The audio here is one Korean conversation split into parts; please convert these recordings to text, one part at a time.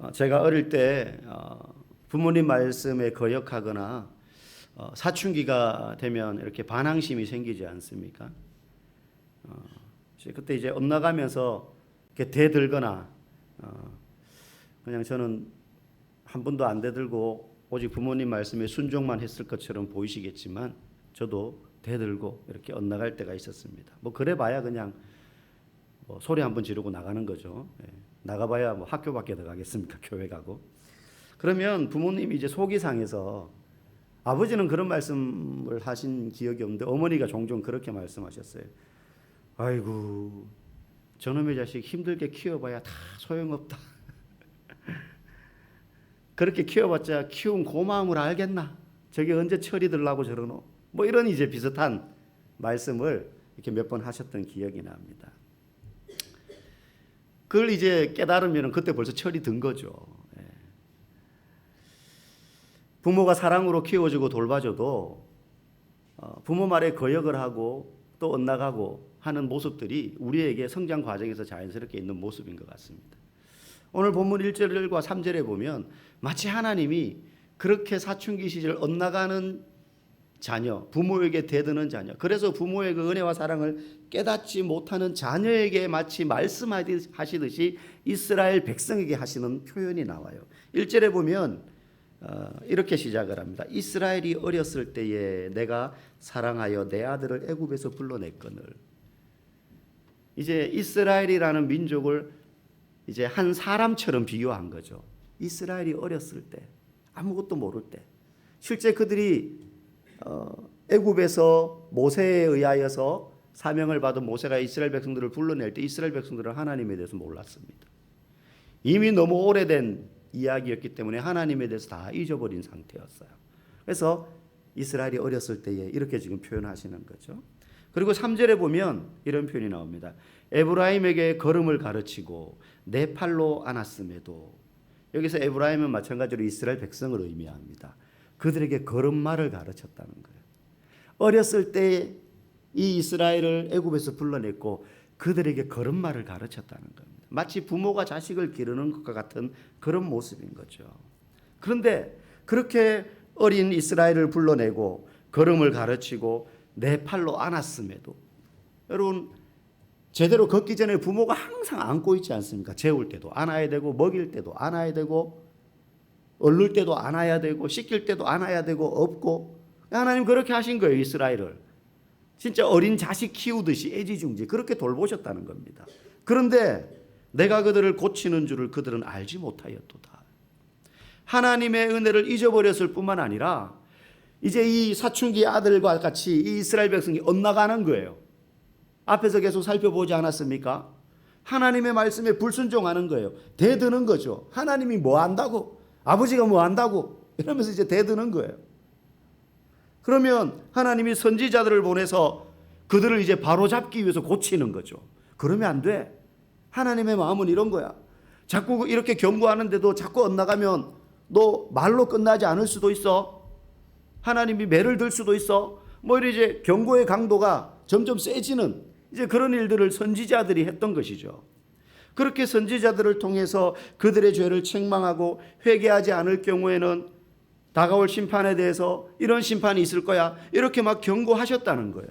제가 어릴 때 부모님 말씀에 거역하거나 사춘기가 되면 이렇게 반항심이 생기지 않습니까? 그때 이제 엇나가면서 이렇게 대들거나 그냥 저는 한 번도 안 대들고 오직 부모님 말씀에 순종만 했을 것처럼 보이시겠지만 저도 대들고 이렇게 엇나갈 때가 있었습니다. 뭐 그래봐야 그냥 뭐 소리 한번 지르고 나가는 거죠. 나가봐야 뭐 학교밖에 더 가겠습니까? 교회 가고. 그러면 부모님이 이제 속이 상해서, 아버지는 그런 말씀을 하신 기억이 없는데 어머니가 종종 그렇게 말씀하셨어요. 아이고, 저놈의 자식 힘들게 키워봐야 다 소용없다. 그렇게 키워봤자 키운 고마움을 알겠나? 저게 언제 철이 들라고 저러노? 뭐 이런 이제 비슷한 말씀을 이렇게 몇 번 하셨던 기억이 납니다. 그걸 이제 깨달으면 그때 벌써 철이 든 거죠. 부모가 사랑으로 키워주고 돌봐줘도 부모 말에 거역을 하고 또 엇나가고 하는 모습들이 우리에게 성장 과정에서 자연스럽게 있는 모습인 것 같습니다. 오늘 본문 1절과 3절에 보면 마치 하나님이 그렇게 사춘기 시절 엇나가는 자녀, 부모에게 대드는 자녀, 그래서 부모의 그 은혜와 사랑을 깨닫지 못하는 자녀에게 마치 말씀하시듯이 이스라엘 백성에게 하시는 표현이 나와요. 1절에 보면 이렇게 시작을 합니다. 이스라엘이 어렸을 때에 내가 사랑하여 내 아들을 애굽에서 불러냈거늘. 이제 이스라엘이라는 민족을 이제 한 사람처럼 비유한 거죠. 이스라엘이 어렸을 때, 아무것도 모를 때, 실제 그들이 애굽에서 모세에 의하여서 사명을 받은 모세가 이스라엘 백성들을 불러낼 때 이스라엘 백성들은 하나님에 대해서 몰랐습니다. 이미 너무 오래된 이야기였기 때문에 하나님에 대해서 다 잊어버린 상태였어요. 그래서 이스라엘이 어렸을 때에 이렇게 지금 표현하시는 거죠. 그리고 3절에 보면 이런 표현이 나옵니다. 에브라임에게 걸음을 가르치고 내 팔로 안았음에도, 여기서 에브라임은 마찬가지로 이스라엘 백성을 의미합니다. 그들에게 걸음마를 가르쳤다는 거예요. 어렸을 때 이 이스라엘을 애굽에서 불러냈고 그들에게 걸음마를 가르쳤다는 겁니다. 마치 부모가 자식을 기르는 것과 같은 그런 모습인 거죠. 그런데 그렇게 어린 이스라엘을 불러내고 걸음을 가르치고 내 팔로 안았음에도, 여러분 제대로 걷기 전에 부모가 항상 안고 있지 않습니까? 재울 때도 안아야 되고, 먹일 때도 안아야 되고, 얼룰 때도 안아야 되고, 씻길 때도 안아야 되고, 업고. 하나님 그렇게 하신 거예요. 이스라엘을 진짜 어린 자식 키우듯이 애지중지 그렇게 돌보셨다는 겁니다. 그런데 내가 그들을 고치는 줄을 그들은 알지 못하였도다. 하나님의 은혜를 잊어버렸을 뿐만 아니라 이제 이 사춘기 아들과 같이 이 이스라엘 백성이 엇나가는 거예요. 앞에서 계속 살펴보지 않았습니까? 하나님의 말씀에 불순종하는 거예요. 대드는 거죠. 하나님이 뭐 한다고? 아버지가 뭐 한다고? 이러면서 이제 대드는 거예요. 그러면 하나님이 선지자들을 보내서 그들을 이제 바로잡기 위해서 고치는 거죠. 그러면 안 돼. 하나님의 마음은 이런 거야. 자꾸 이렇게 경고하는데도 자꾸 엇나가면 너 말로 끝나지 않을 수도 있어. 하나님이 매를 들 수도 있어. 뭐 이제 경고의 강도가 점점 세지는 이제 그런 일들을 선지자들이 했던 것이죠. 그렇게 선지자들을 통해서 그들의 죄를 책망하고 회개하지 않을 경우에는 다가올 심판에 대해서 이런 심판이 있을 거야, 이렇게 막 경고하셨다는 거예요.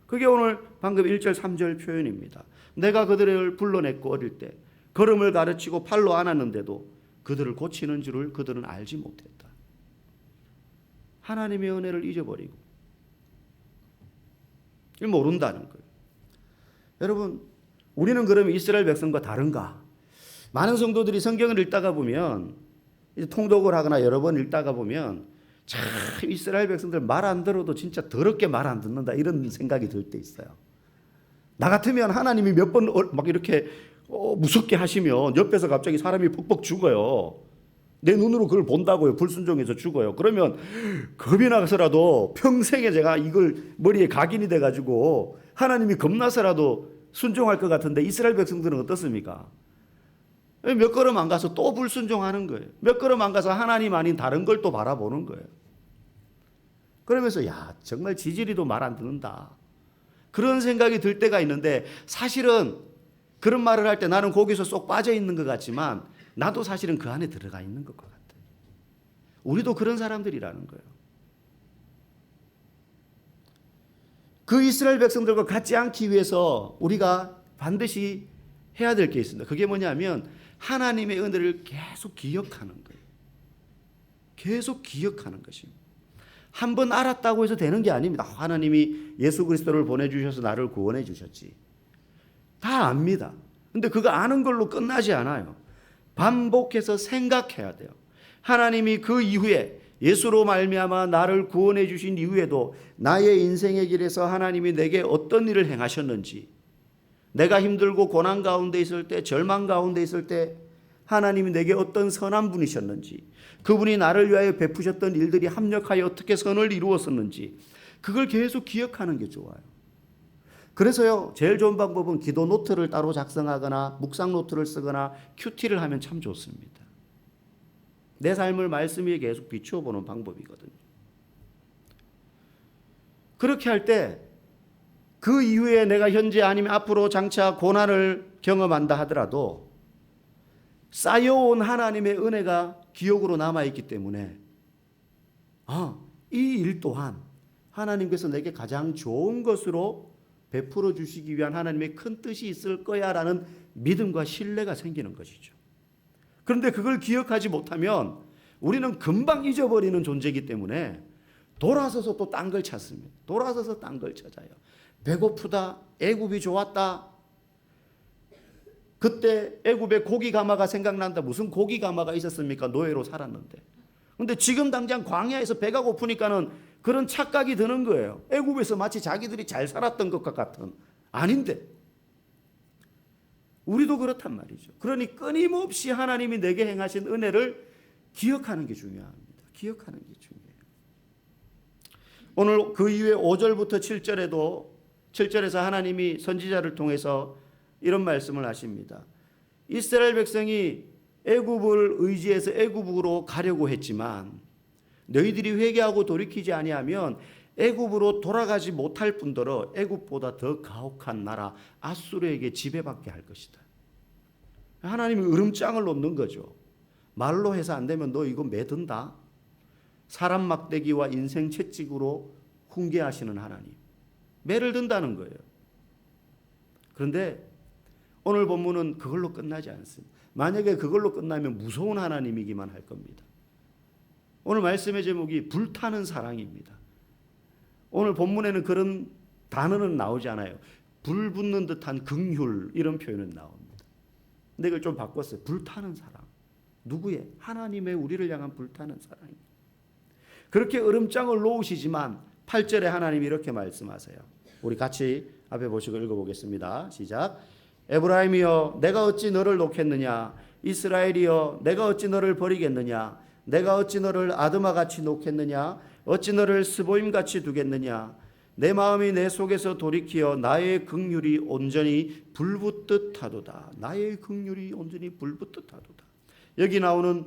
그게 오늘 방금 1절 3절 표현입니다. 내가 그들을 불러냈고 어릴 때 걸음을 가르치고 팔로 안았는데도 그들을 고치는 줄을 그들은 알지 못했다. 하나님의 은혜를 잊어버리고 모른다는 거예요. 여러분, 우리는 그러면 이스라엘 백성과 다른가? 많은 성도들이 성경을 읽다가 보면, 통독을 하거나 여러 번 읽다가 보면 참 이스라엘 백성들 말 안 들어도 진짜 더럽게 말 안 듣는다, 이런 생각이 들 때 있어요. 나 같으면 하나님이 몇 번 막 이렇게 무섭게 하시면 옆에서 갑자기 사람이 퍽퍽 죽어요. 내 눈으로 그걸 본다고요. 불순종해서 죽어요. 그러면 겁이 나서라도 평생에 제가 이걸 머리에 각인이 돼가지고 하나님이 겁나서라도 순종할 것 같은데, 이스라엘 백성들은 어떻습니까? 몇 걸음 안 가서 또 불순종하는 거예요. 몇 걸음 안 가서 하나님 아닌 다른 걸 또 바라보는 거예요. 그러면서 야, 정말 지지리도 말 안 듣는다, 그런 생각이 들 때가 있는데, 사실은 그런 말을 할 때 나는 거기서 쏙 빠져 있는 것 같지만 나도 사실은 그 안에 들어가 있는 것 같아요. 우리도 그런 사람들이라는 거예요. 그 이스라엘 백성들과 같지 않기 위해서 우리가 반드시 해야 될 게 있습니다. 그게 뭐냐면 하나님의 은혜를 계속 기억하는 거예요. 계속 기억하는 것입니다. 한 번 알았다고 해서 되는 게 아닙니다. 하나님이 예수 그리스도를 보내주셔서 나를 구원해 주셨지. 다 압니다. 근데 그거 아는 걸로 끝나지 않아요. 반복해서 생각해야 돼요. 하나님이 그 이후에 예수로 말미암아 나를 구원해 주신 이후에도 나의 인생의 길에서 하나님이 내게 어떤 일을 행하셨는지, 내가 힘들고 고난 가운데 있을 때, 절망 가운데 있을 때 하나님이 내게 어떤 선한 분이셨는지, 그분이 나를 위하여 베푸셨던 일들이 합력하여 어떻게 선을 이루었었는지, 그걸 계속 기억하는 게 좋아요. 그래서요, 제일 좋은 방법은 기도 노트를 따로 작성하거나 묵상 노트를 쓰거나 큐티를 하면 참 좋습니다. 내 삶을 말씀 위에 계속 비추어 보는 방법이거든요. 그렇게 할 때 그 이후에 내가 현재 아니면 앞으로 장차 고난을 경험한다 하더라도 쌓여온 하나님의 은혜가 기억으로 남아있기 때문에 이 일 또한 하나님께서 내게 가장 좋은 것으로 베풀어 주시기 위한 하나님의 큰 뜻이 있을 거야 라는 믿음과 신뢰가 생기는 것이죠. 그런데 그걸 기억하지 못하면 우리는 금방 잊어버리는 존재이기 때문에 돌아서서 또 딴 걸 찾습니다. 돌아서서 딴 걸 찾아요. 배고프다, 애굽이 좋았다, 그때 애굽에 고기 가마가 생각난다. 무슨 고기 가마가 있었습니까? 노예로 살았는데. 근데 지금 당장 광야에서 배가 고프니까는 그런 착각이 드는 거예요. 애굽에서 마치 자기들이 잘 살았던 것과 같은. 아닌데. 우리도 그렇단 말이죠. 그러니 끊임없이 하나님이 내게 행하신 은혜를 기억하는 게 중요합니다. 기억하는 게 중요해요. 오늘 그 이후에 5절부터 7절에도 7절에서 하나님이 선지자를 통해서 이런 말씀을 하십니다. 이스라엘 백성이 애굽을 의지해서 애굽으로 가려고 했지만 너희들이 회개하고 돌이키지 아니하면 애굽으로 돌아가지 못할 뿐더러 애굽보다 더 가혹한 나라 아수르에게 지배받게 할 것이다. 하나님이 으름장을 놓는 거죠. 말로 해서 안 되면 너 이거 매든다. 사람 막대기와 인생 채찍으로 훈계하시는 하나님. 매를 든다는 거예요. 그런데 오늘 본문은 그걸로 끝나지 않습니다. 만약에 그걸로 끝나면 무서운 하나님이기만 할 겁니다. 오늘 말씀의 제목이 불타는 사랑입니다. 오늘 본문에는 그런 단어는 나오지 않아요. 불 붙는 듯한 긍휼 이런 표현은 나옵니다. 근데 이걸 좀 바꿨어요. 불타는 사랑. 누구의? 하나님의 우리를 향한 불타는 사랑입니다. 그렇게 으름장을 놓으시지만 8절에 하나님이 이렇게 말씀하세요. 우리 같이 앞에 보시고 읽어보겠습니다. 시작. 에브라임이여 내가 어찌 너를 놓겠느냐. 이스라엘이여 내가 어찌 너를 버리겠느냐. 내가 어찌 너를 아드마같이 놓겠느냐. 어찌 너를 스보임같이 두겠느냐. 내 마음이 내 속에서 돌이키어 나의 긍휼이 온전히 불붙듯 하도다. 나의 긍휼이 온전히 불붙듯 하도다. 여기 나오는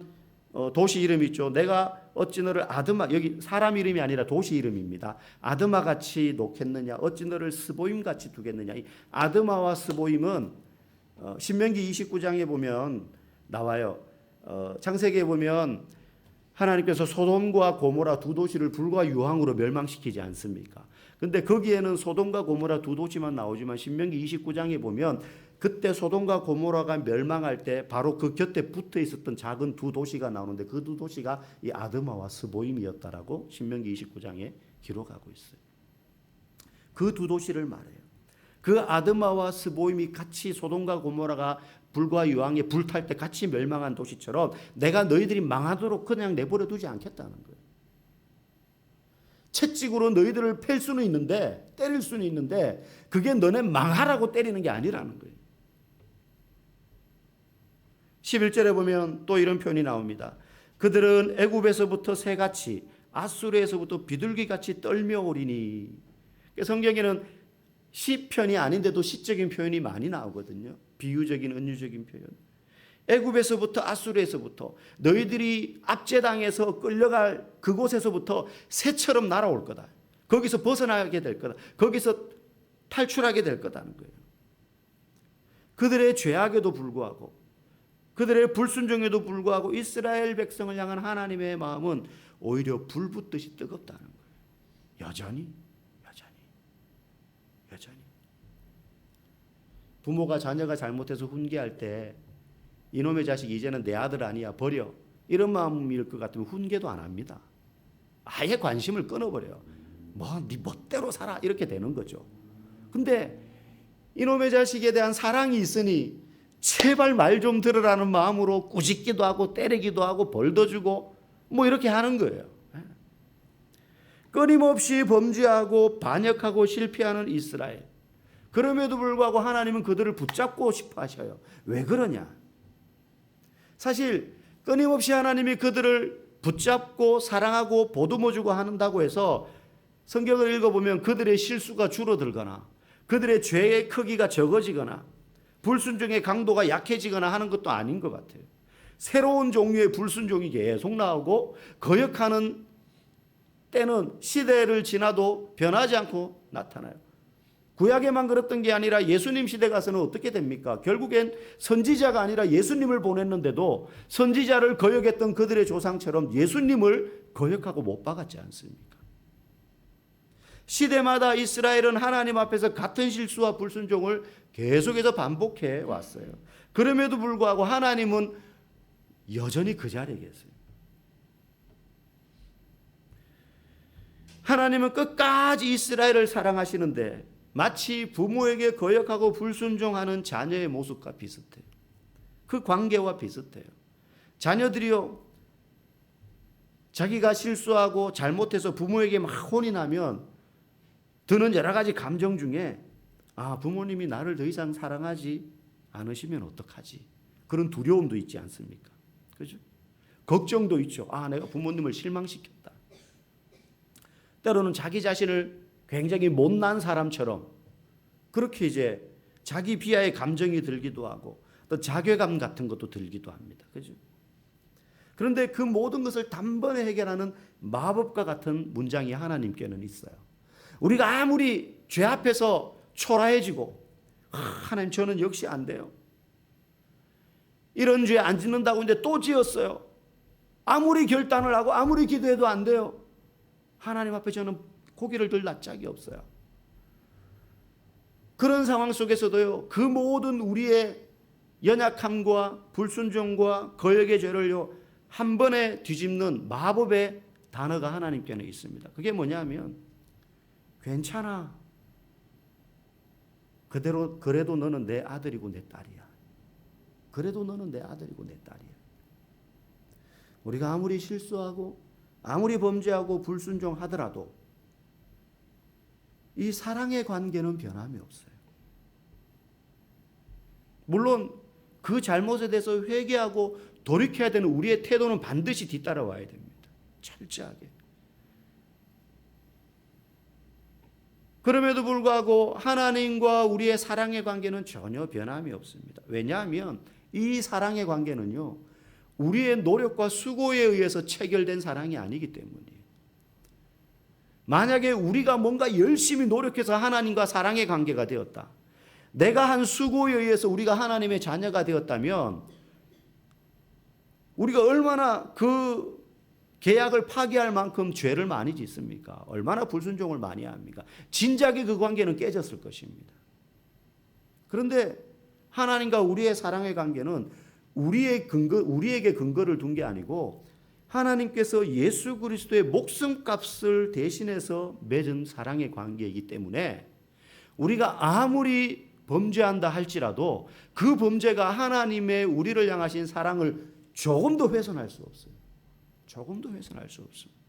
도시 이름 있죠. 내가 어찌 너를 아드마, 여기 사람 이름이 아니라 도시 이름입니다. 아드마같이 놓겠느냐. 어찌 너를 스보임같이 두겠느냐. 이 아드마와 스보임은 신명기 29장에 보면 나와요. 창세기에 보면 하나님께서 소돔과 고모라 두 도시를 불과 유황으로 멸망시키지 않습니까? 근데 거기에는 소돔과 고모라 두 도시만 나오지만 신명기 29장에 보면 그때 소돔과 고모라가 멸망할 때 바로 그 곁에 붙어 있었던 작은 두 도시가 나오는데 그 두 도시가 이 아드마와 스보임이었다라고 신명기 29장에 기록하고 있어요. 그 두 도시를 말해요. 그 아드마와 스보임이 같이 소돔과 고모라가 불과 유황에 불탈 때 같이 멸망한 도시처럼 내가 너희들이 망하도록 그냥 내버려 두지 않겠다는 거예요. 채찍으로 너희들을 팰 수는 있는데, 때릴 수는 있는데 그게 너네 망하라고 때리는 게 아니라는 거예요. 11절에 보면 또 이런 표현이 나옵니다. 그들은 애굽에서부터 새같이 아수르에서부터 비둘기같이 떨며 오리니. 성경에는 시편이 아닌데도 시적인 표현이 많이 나오거든요. 비유적인 은유적인 표현. 애굽에서부터 아수르에서부터 너희들이 압제당해서 끌려갈 그곳에서부터 새처럼 날아올 거다. 거기서 벗어나게 될 거다. 거기서 탈출하게 될 거다는 거예요. 그들의 죄악에도 불구하고 그들의 불순종에도 불구하고 이스라엘 백성을 향한 하나님의 마음은 오히려 불붙듯이 뜨겁다는 거예요. 여전히. 부모가 자녀가 잘못해서 훈계할 때 이놈의 자식 이제는 내 아들 아니야 버려, 이런 마음일 것 같으면 훈계도 안 합니다. 아예 관심을 끊어버려요. 네 멋대로 살아, 이렇게 되는 거죠. 근데 이놈의 자식에 대한 사랑이 있으니 제발 말 좀 들으라는 마음으로 꾸짖기도 하고 때리기도 하고 벌도 주고 이렇게 하는 거예요. 끊임없이 범죄하고 반역하고 실패하는 이스라엘. 그럼에도 불구하고 하나님은 그들을 붙잡고 싶어 하셔요. 왜 그러냐? 사실 끊임없이 하나님이 그들을 붙잡고 사랑하고 보듬어주고 한다고 해서 성경을 읽어보면 그들의 실수가 줄어들거나 그들의 죄의 크기가 적어지거나 불순종의 강도가 약해지거나 하는 것도 아닌 것 같아요. 새로운 종류의 불순종이 계속 나오고 거역하는 때는 시대를 지나도 변하지 않고 나타나요. 구약에만 그랬던 게 아니라 예수님 시대 가서는 어떻게 됩니까? 결국엔 선지자가 아니라 예수님을 보냈는데도 선지자를 거역했던 그들의 조상처럼 예수님을 거역하고 못 박았지 않습니까? 시대마다 이스라엘은 하나님 앞에서 같은 실수와 불순종을 계속해서 반복해 왔어요. 그럼에도 불구하고 하나님은 여전히 그 자리에 계세요. 하나님은 끝까지 이스라엘을 사랑하시는데 마치 부모에게 거역하고 불순종하는 자녀의 모습과 비슷해요. 그 관계와 비슷해요. 자녀들이요, 자기가 실수하고 잘못해서 부모에게 막 혼이 나면 드는 여러 가지 감정 중에 부모님이 나를 더 이상 사랑하지 않으시면 어떡하지? 그런 두려움도 있지 않습니까? 그죠? 걱정도 있죠. 내가 부모님을 실망시켰다. 때로는 자기 자신을 굉장히 못난 사람처럼 그렇게 이제 자기 비하의 감정이 들기도 하고 또 자괴감 같은 것도 들기도 합니다. 그죠? 그런데 그 모든 것을 단번에 해결하는 마법과 같은 문장이 하나님께는 있어요. 우리가 아무리 죄 앞에서 초라해지고 하나님 저는 역시 안 돼요. 이런 죄 안 짓는다고 했는데 또 지었어요. 아무리 결단을 하고 아무리 기도해도 안 돼요. 하나님 앞에 저는 고개를 들 낯짝이 없어요. 그런 상황 속에서도요, 그 모든 우리의 연약함과 불순종과 거역의 죄를요 한 번에 뒤집는 마법의 단어가 하나님께는 있습니다. 그게 뭐냐면 괜찮아. 그래도 너는 내 아들이고 내 딸이야. 그래도 너는 내 아들이고 내 딸이야. 우리가 아무리 실수하고 아무리 범죄하고 불순종하더라도 이 사랑의 관계는 변함이 없어요. 물론 그 잘못에 대해서 회개하고 돌이켜야 되는 우리의 태도는 반드시 뒤따라와야 됩니다. 철저하게. 그럼에도 불구하고 하나님과 우리의 사랑의 관계는 전혀 변함이 없습니다. 왜냐하면 이 사랑의 관계는요, 우리의 노력과 수고에 의해서 체결된 사랑이 아니기 때문이에요. 만약에 우리가 뭔가 열심히 노력해서 하나님과 사랑의 관계가 되었다. 내가 한 수고에 의해서 우리가 하나님의 자녀가 되었다면 우리가 얼마나 그 계약을 파기할 만큼 죄를 많이 짓습니까? 얼마나 불순종을 많이 합니까? 진작에 그 관계는 깨졌을 것입니다. 그런데 하나님과 우리의 사랑의 관계는 우리에게 근거를 둔 게 아니고 하나님께서 예수 그리스도의 목숨값을 대신해서 맺은 사랑의 관계이기 때문에 우리가 아무리 범죄한다 할지라도 그 범죄가 하나님의 우리를 향하신 사랑을 조금도 훼손할 수 없어요. 조금도 훼손할 수 없습니다.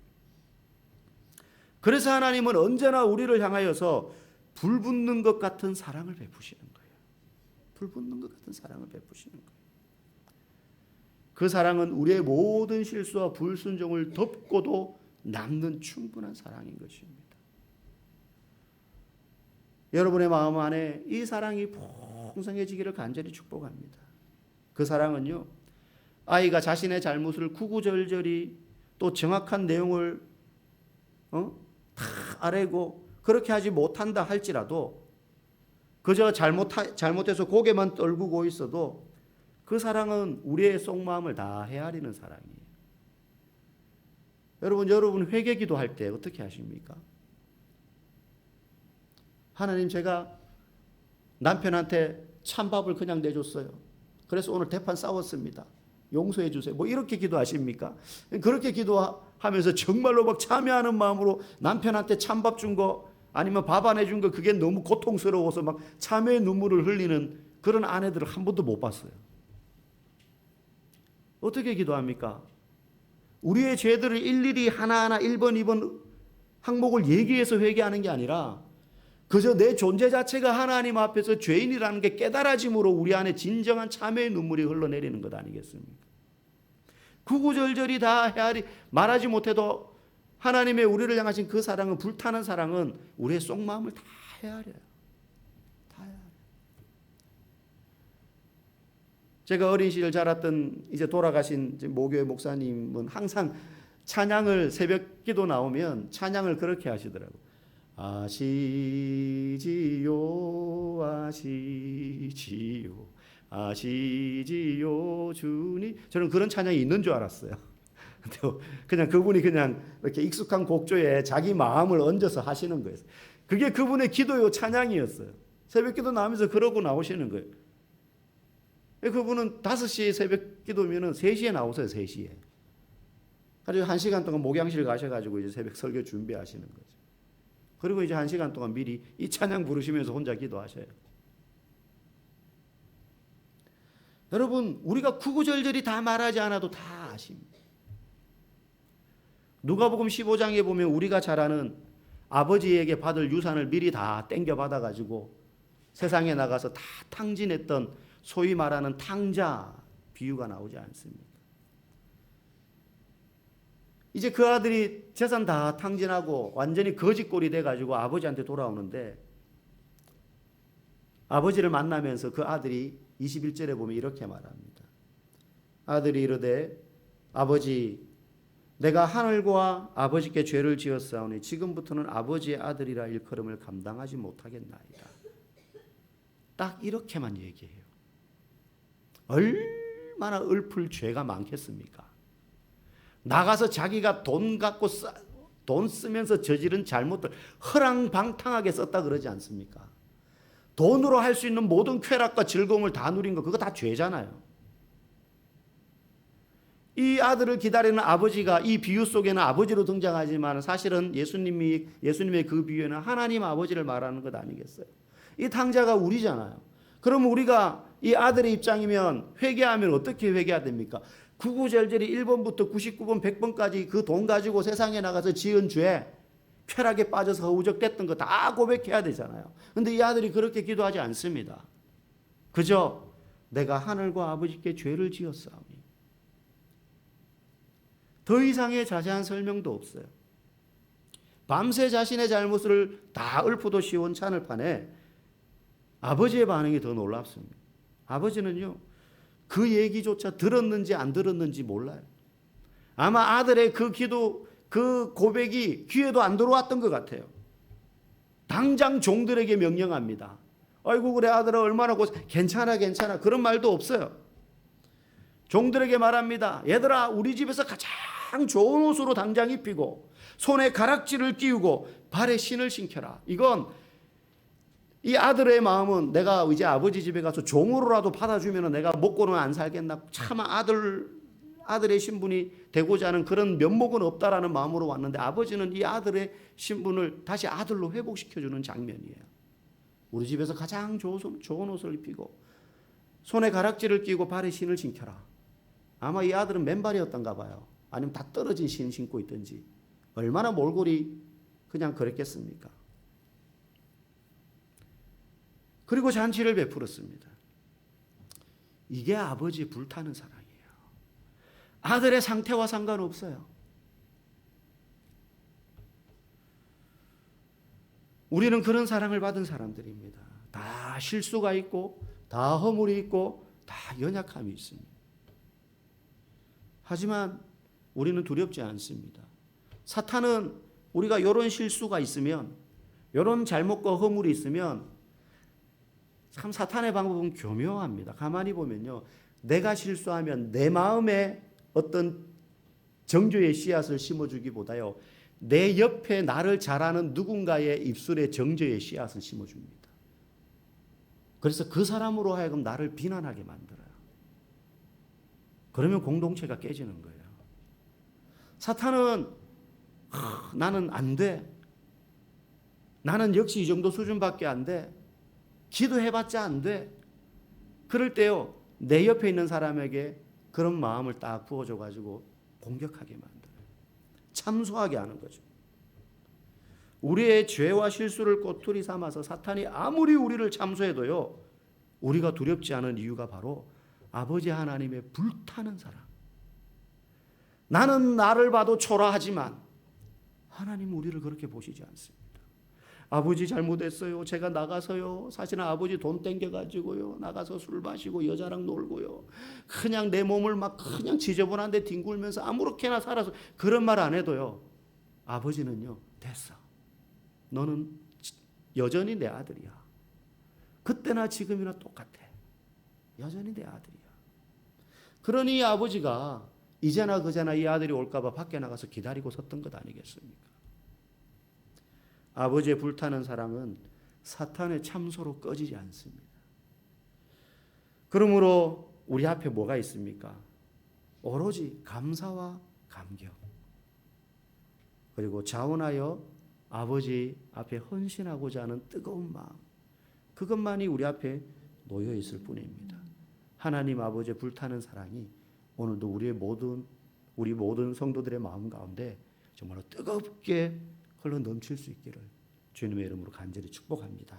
그래서 하나님은 언제나 우리를 향하여서 불붙는 것 같은 사랑을 베푸시는 거예요. 불붙는 것 같은 사랑을 베푸시는 거예요. 그 사랑은 우리의 모든 실수와 불순종을 덮고도 남는 충분한 사랑인 것입니다. 여러분의 마음 안에 이 사랑이 풍성해지기를 간절히 축복합니다. 그 사랑은요, 아이가 자신의 잘못을 구구절절히 또 정확한 내용을 다 아뢰고 그렇게 하지 못한다 할지라도 그저 잘못해서 고개만 떨구고 있어도 그 사랑은 우리의 속마음을 다 헤아리는 사랑이에요. 여러분 회개 기도할 때 어떻게 하십니까? 하나님, 제가 남편한테 찬밥을 그냥 내줬어요. 그래서 오늘 대판 싸웠습니다. 용서해 주세요. 뭐 이렇게 기도하십니까? 그렇게 기도하면서 정말로 막 참여하는 마음으로 남편한테 찬밥 준 거 아니면 밥 안 해준 거 그게 너무 고통스러워서 막 참회의 눈물을 흘리는 그런 아내들을 한 번도 못 봤어요. 어떻게 기도합니까? 우리의 죄들을 일일이 하나하나 1번, 2번 항목을 얘기해서 회개하는 게 아니라 그저 내 존재 자체가 하나님 앞에서 죄인이라는 게 깨달아짐으로 우리 안에 진정한 참회의 눈물이 흘러내리는 것 아니겠습니까? 구구절절히 다 헤아리 말하지 못해도 하나님의 우리를 향하신 그 사랑은, 불타는 사랑은 우리의 속마음을 다 헤아려요. 다 헤아려요. 제가 어린 시절 자랐던 이제 돌아가신 모교회 목사님은 항상 찬양을, 새벽기도 나오면 찬양을 그렇게 하시더라고요. 아시지요 아시지요 아시지요 주님. 저는 그런 찬양이 있는 줄 알았어요. 근데 그냥 그분이 그냥 이렇게 익숙한 곡조에 자기 마음을 얹어서 하시는 거예요. 그게 그분의 기도요 찬양이었어요. 새벽기도 나오면서 그러고 나오시는 거예요. 그분은 5시에 새벽기도면은 3시에 나오세요. 3시에. 그래서 1시간 동안 목양실 가셔가지고 이제 새벽 설교 준비하시는 거죠. 그리고 이제 1시간 동안 미리 이 찬양 부르시면서 혼자 기도하셔요. 여러분, 우리가 구구절절히 다 말하지 않아도 다 아십니다. 누가복음 15장에 보면 우리가 잘 아는 아버지에게 받을 유산을 미리 다 땡겨 받아가지고 세상에 나가서 다 탕진했던 소위 말하는 탕자 비유가 나오지 않습니까? 이제 그 아들이 재산 다 탕진하고 완전히 거지꼴이 돼가지고 아버지한테 돌아오는데 아버지를 만나면서 그 아들이 21절에 보면 이렇게 말합니다. 아들이 이르되 아버지, 내가 하늘과 아버지께 죄를 지었사오니 지금부터는 아버지의 아들이라 일컬음을 감당하지 못하겠나이다. 딱 이렇게만 얘기해요. 얼마나 읊을 죄가 많겠습니까? 나가서 자기가 돈 갖고 돈 쓰면서 저지른 잘못들 허랑방탕하게 썼다 그러지 않습니까? 돈으로 할 수 있는 모든 쾌락과 즐거움을 다 누린 거, 그거 다 죄잖아요. 이 아들을 기다리는 아버지가 이 비유 속에는 아버지로 등장하지만 사실은 예수님의 그 비유에는 하나님 아버지를 말하는 것 아니겠어요? 이 탕자가 우리잖아요. 그럼 우리가 이 아들의 입장이면 회개하면 어떻게 회개해야 됩니까? 구구절절히 1번부터 99번, 100번까지 그 돈 가지고 세상에 나가서 지은 죄, 쾌락에 빠져서 허우적댔던 거 다 고백해야 되잖아요. 근데 이 아들이 그렇게 기도하지 않습니다. 그저 내가 하늘과 아버지께 죄를 지었사오니. 더 이상의 자세한 설명도 없어요. 밤새 자신의 잘못을 다 읊어도 쉬운 찬을판에 아버지의 반응이 더 놀랍습니다. 아버지는요, 그 얘기조차 들었는지 안 들었는지 몰라요. 아마 아들의 그 기도, 그 고백이 귀에도 안 들어왔던 것 같아요. 당장 종들에게 명령합니다. 아이고 그래 아들아 얼마나 괜찮아 그런 말도 없어요. 종들에게 말합니다. 얘들아, 우리 집에서 가장 좋은 옷으로 당장 입히고 손에 가락지를 끼우고 발에 신을 신겨라. 이건 이 아들의 마음은 내가 이제 아버지 집에 가서 종으로라도 받아주면 내가 먹고는 안 살겠나. 차마 아들의 신분이 되고자 하는 그런 면목은 없다라는 마음으로 왔는데 아버지는 이 아들의 신분을 다시 아들로 회복시켜주는 장면이에요. 우리 집에서 가장 좋은 옷을 입히고 손에 가락지를 끼고 발에 신을 신겨라. 아마 이 아들은 맨발이었던가 봐요. 아니면 다 떨어진 신 신고 있든지. 얼마나 몰골이 그냥 그랬겠습니까? 그리고 잔치를 베풀었습니다. 이게 아버지의 불타는 사랑이에요. 아들의 상태와 상관없어요. 우리는 그런 사랑을 받은 사람들입니다. 다 실수가 있고 다 허물이 있고 다 연약함이 있습니다. 하지만 우리는 두렵지 않습니다. 사탄은 우리가 이런 실수가 있으면, 이런 잘못과 허물이 있으면 참 사탄의 방법은 교묘합니다. 가만히 보면요, 내가 실수하면 내 마음에 어떤 정죄의 씨앗을 심어주기보다요, 내 옆에 나를 잘 아는 누군가의 입술에 정죄의 씨앗을 심어줍니다. 그래서 그 사람으로 하여금 나를 비난하게 만들어요. 그러면 공동체가 깨지는 거예요. 사탄은 나는 안 돼. 나는 역시 이 정도 수준밖에 안 돼. 기도해봤자 안 돼. 그럴 때요, 내 옆에 있는 사람에게 그런 마음을 딱 부어줘가지고 공격하게 만들어요. 참소하게 하는 거죠. 우리의 죄와 실수를 꼬투리 삼아서 사탄이 아무리 우리를 참소해도요, 우리가 두렵지 않은 이유가 바로 아버지 하나님의 불타는 사랑. 나는 나를 봐도 초라하지만 하나님은 우리를 그렇게 보시지 않습니다. 아버지 잘못했어요. 제가 나가서요. 사실은 아버지 돈 땡겨가지고요. 나가서 술 마시고 여자랑 놀고요. 그냥 내 몸을 막 그냥 지저분한 데 뒹굴면서 아무렇게나 살아서 그런 말 안 해도요. 아버지는요. 됐어. 너는 여전히 내 아들이야. 그때나 지금이나 똑같아. 여전히 내 아들이야. 그러니 아버지가 이제나 그제나 이 아들이 올까봐 밖에 나가서 기다리고 섰던 것 아니겠습니까? 아버지의 불타는 사랑은 사탄의 참소로 꺼지지 않습니다. 그러므로 우리 앞에 뭐가 있습니까? 오로지 감사와 감격, 그리고 자원하여 아버지 앞에 헌신하고자 하는 뜨거운 마음, 그것만이 우리 앞에 놓여 있을 뿐입니다. 하나님 아버지의 불타는 사랑이 오늘도 우리 모든 성도들의 마음 가운데 정말로 뜨겁게 흘러 넘칠 수 있기를 주님의 이름으로 간절히 축복합니다.